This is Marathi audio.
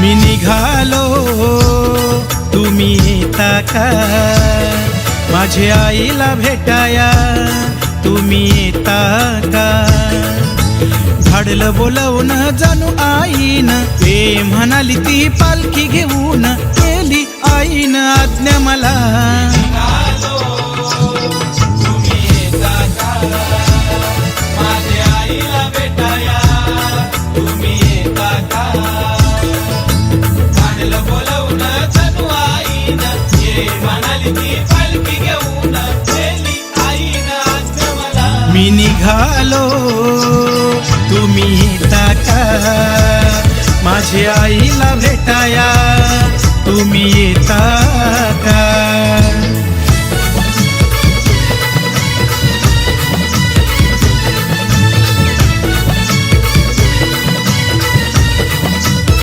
मी निघालो तुम्ही येता का, माझ्या आईला भेटाया तुम्ही येता का. धाडलं बोलवून जणू आईन, ए म्हणाली ती पालखी घेऊन, केली आईन आज्ञा मला. मी निघालो तुम्ही येता का, माझ्या आईला भेटाया तुम्ही येता का.